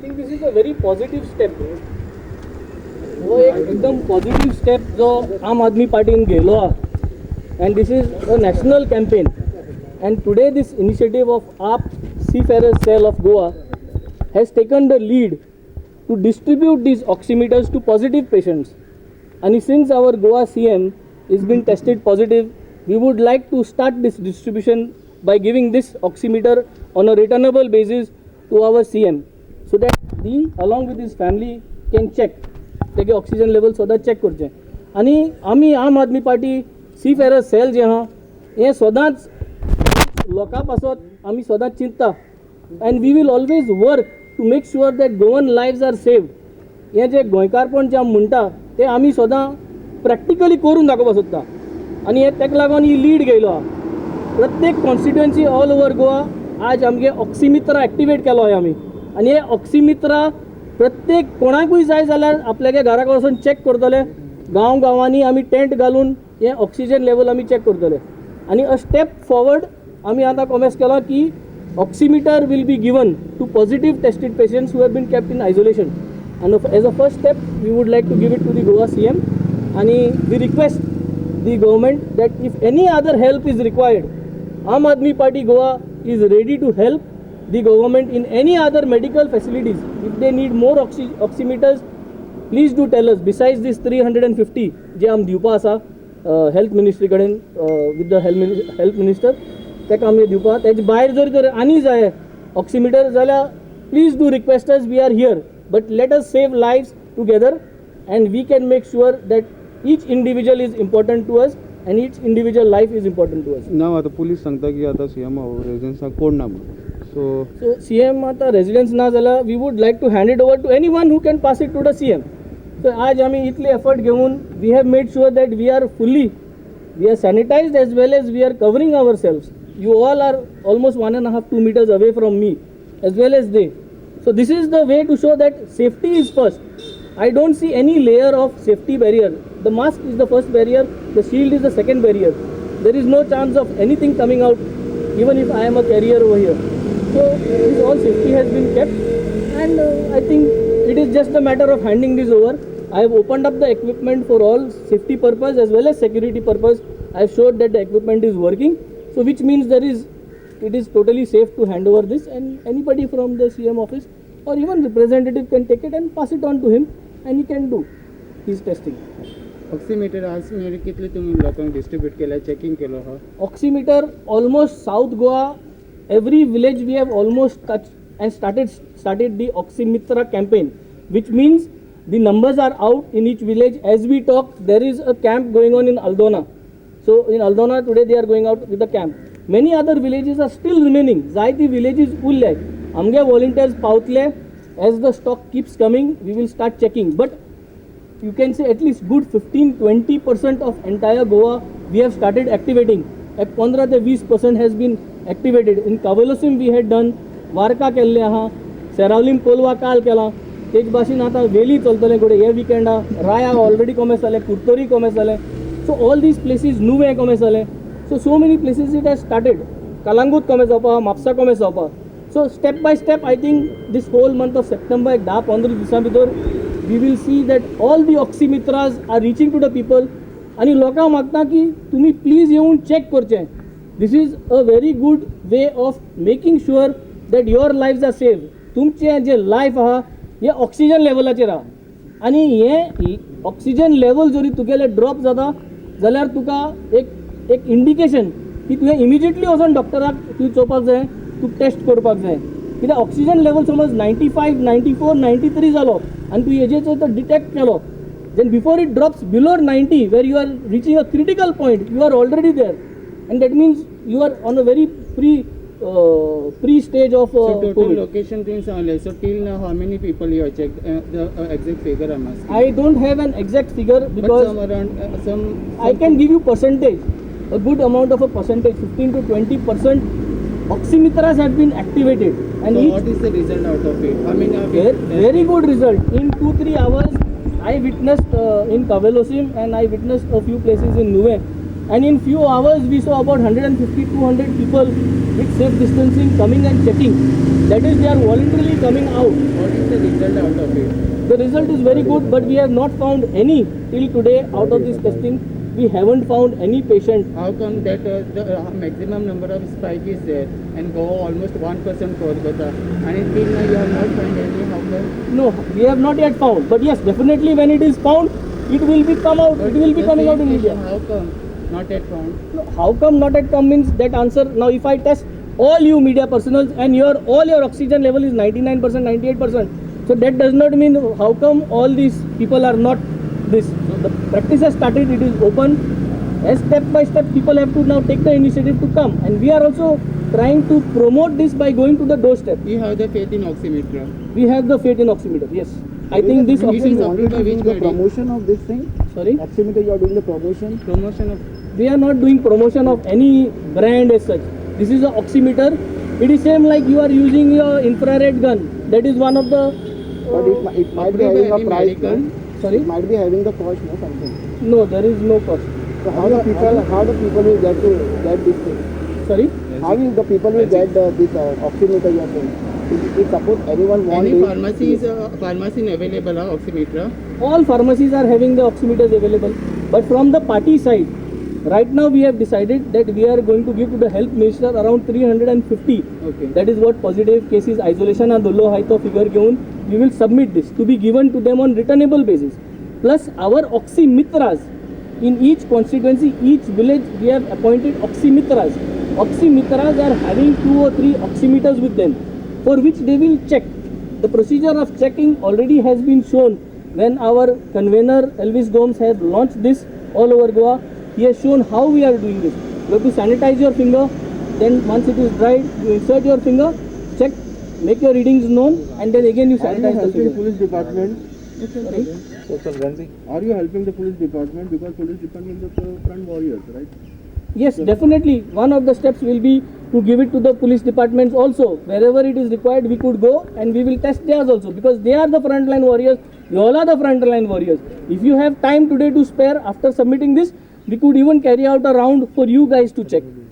Think this is a very positive step. वो एक एकदम पॉझिटिव्ह स्टेप जो आम आदमी पार्टीन घेयलो हा, and this is a national campaign, and today this initiative of AAP Seafarers Cell of Goa has taken the lead to distribute these oximeters to positive patients. And since our Goa CM is been tested positive, we would like to start this distribution by giving this oximeter on a returnable basis to our CM, so that he along with his family can check तेगे oxygen level सदां check करचें. आनी आमी आम आदमी party seafarer cell जे आहा हें सदांच लोकां पासत आमी सदांच चिंतता, and we will always work to make sure that Goan lives are saved. हें जे गोंयकारपण जे आमी म्हणटा तें आमी सदां प्रॅक्टिकली करून दाखोवपाक सोदता, आनी हें तेका लागून ही लीड घेयलो आहा. प्रत्येक कॉन्स्टिट्युएन्सी ऑल ओवर गोवा आज आमगे ऑक्सिमित्रा एक्टिवेट केलो आहा आमी, आनी हे ऑक्सिमित्रा प्रत्येक कोणाकूय जाय जाल्यार आपल्यागे घराक वचून चॅक करतले. गांव गांवांनी आमी टेंट घालून हे ऑक्सिजन लेवल आमी चॅक करतले. आनी अ स्टेप फॉरवर्ड आमी आतां कॉमेस केला की oximeter will be given to positive tested patients who have been kept in isolation. and as a first step we would like to give it to the Goa CM, and we request the government that if any other help is required, Aam Aadmi Party Goa is ready to help the government in any other medical facilities. If they need more oximeters, please do tell us. Besides this 350 जे आम दिवपा आसा health ministry कडेन with the health minister, तेका आमी दिवपा. तेजे भायर जर तर आनी जाय ऑक्सिमीटर जाल्यार please do request us. We are here, but let us save lives together, and we can make sure that each individual is important to us and each individual life is important to us. नाव आता police सांगता की आता CM रेजिडेंसा कोण ना म्हणून. So CM आता residence ना जाल्यार we would like to hand it over to anyone who can pass it to the CM. So आज आमी इतले एफर्ट घेवन we have made sure that we are sanitized as well as we are covering ourselves. You all are almost 1.5-2 meters away from me as well as they. So this is the way to show that safety is first. I don't see any layer of safety barrier. The mask is the first barrier, the shield is the second barrier. There is no chance of anything coming out even if I am a carrier over here. So this all safety has been kept, and I think it is just a matter of handing this over. I have opened up the equipment for all safety purpose as well as security purpose. I have showed that the equipment is working, so which means it is totally safe to hand over this, and anybody from the CM office or even representative can take it and pass it on to him, and he can do his testing. Oximeter आज मेरे कितले तुम्ही लोकांक distribute केला, checking केलो हा? Oximeter almost South Goa, every village we have almost touched and started the Oximitra campaign, which means the numbers are out in each village. As we talk, there is a camp going on in Aldona. So in Aldona today they are going out with the camp. Many other villages are still remaining. Zayti villages ullay. Amge volunteers pautले. As the stock keeps coming, we will start checking. But you can say at least good 15-20% of entire Goa we have started activating. At 15-20% has been activated. In Kavalosim we had done, Varka केल्ले आहा, Seravlim Kolwa काल केला. तेज भाशेन आता वेली चलतले गोडे हे विकेंडा. Raya already कॉमेस जाले, Kurtori कॉमेस जाले. So all these places Nuve कॉमेस जाले. So many places it has started. Kalangut कॉमेस जावपा, म्हापसा कॉमेस जावपा. So step by step I think this whole month of September 10-15 दिसां भितर we will see that all the oximetras are reaching to the people, आणि लोकांक मागता की तुम्ही प्लीज येऊन चेक करचें. This is a very good way of making sure that your lives are saved. तुमचें जे लायफ आहा हे ऑक्सिजन लेवलाचेर आहा, आनी हे ऑक्सिजन लेवल जरी तुगेले ड्रॉप जाता जाल्यार तुका एक इंडिकेशन की तुवें इमिजिएटली वचून डॉक्टराक तुवें चोवपाक जाय, तूं टेस्ट करपाक जाय. कित्याक ऑक्सिजन लेवल समज 95, 94, 93 जालो आनी तूं हेजेर तो detect Kelo, then before it drops below 90 where you are reaching a critical point, you are already there, and that means you are on a very pre stage of So total COVID. location things only. So till now how many people you have checked? The exact figure I'm asking. I don't have an exact figure But because some around some I can give you percentage, a good amount of a percentage, 15-20% oximeters have been activated, and So each what is the result out of it? How many of very, it? very good result. In 2-3 hours I witnessed in Kavalosim, and I witnessed a few places in Nuve, and in few hours we saw about 150 200 people with safe distancing coming and checking. That is, they are voluntarily coming out. What is the result out of it? The result is very good, but we have not found any till today out of this testing. We haven't found any patient. How come that the maximum number of spike is there and go almost 1% Kolkata, and until now you have not found any? How come? No, we have not yet found. But yes, definitely when it is found, it will be come out. It will be The coming out same in India. patient, how come not yet found? No, how come not yet come means that answer. Now, if I test all you media personals and all your oxygen level is 99%, 98%, so that does not mean how come all these people are not this. So the practice has started. It is open. As step by step, people have to now take the initiative to come, and we are also trying to promote this by going to the doorstep. You have the faith in oximeter. We have the faith in oximeter. Yes, I think this It is oximeter. approved by which the body? promotion of this thing? Sorry, Oximeter, you are doing the promotion? Promotion of we are not doing promotion of any brand as such. This is a oximeter. It is same like you are using your infrared gun. That is one of the. But it might be approved by having a any price, medical. no? Sorry, It might be having the cost, no, something. no, there is no cost. So how the people will get this thing? Sorry. How will the people will get this oximeter you are saying? If suppose anyone want any this, pharmacy available oximeter. All pharmacies are having the oximeters available, but from the party side, right now we have decided that we are going to give to the health minister around 350. Okay. That is what positive cases isolation and dolo hai to figure घेऊन we will submit this to be given to them on returnable basis. Plus our oximetras in each constituency, each village, we have appointed oximetras. Oximetras are having 2 or 3 oximeters with them, for which they will check. The procedure of checking already has been shown when our convener Elvis Gomes has launched this all over Goa. He has shown how we are doing this. You have to sanitize your finger, then once it is dried, you insert your finger, check, make your readings known, and then again you are you sanitize the helping finger. police department? Sorry? Are you helping the police department? Because police department is the front warriors, right? Yes, definitely. One of the steps will be to give it to the police departments also. Wherever it is required, we could go and we will test theirs also, because they are the frontline warriors. You all are the frontline warriors. If you have time today to spare after submitting this, we could even carry out a round for you guys to check.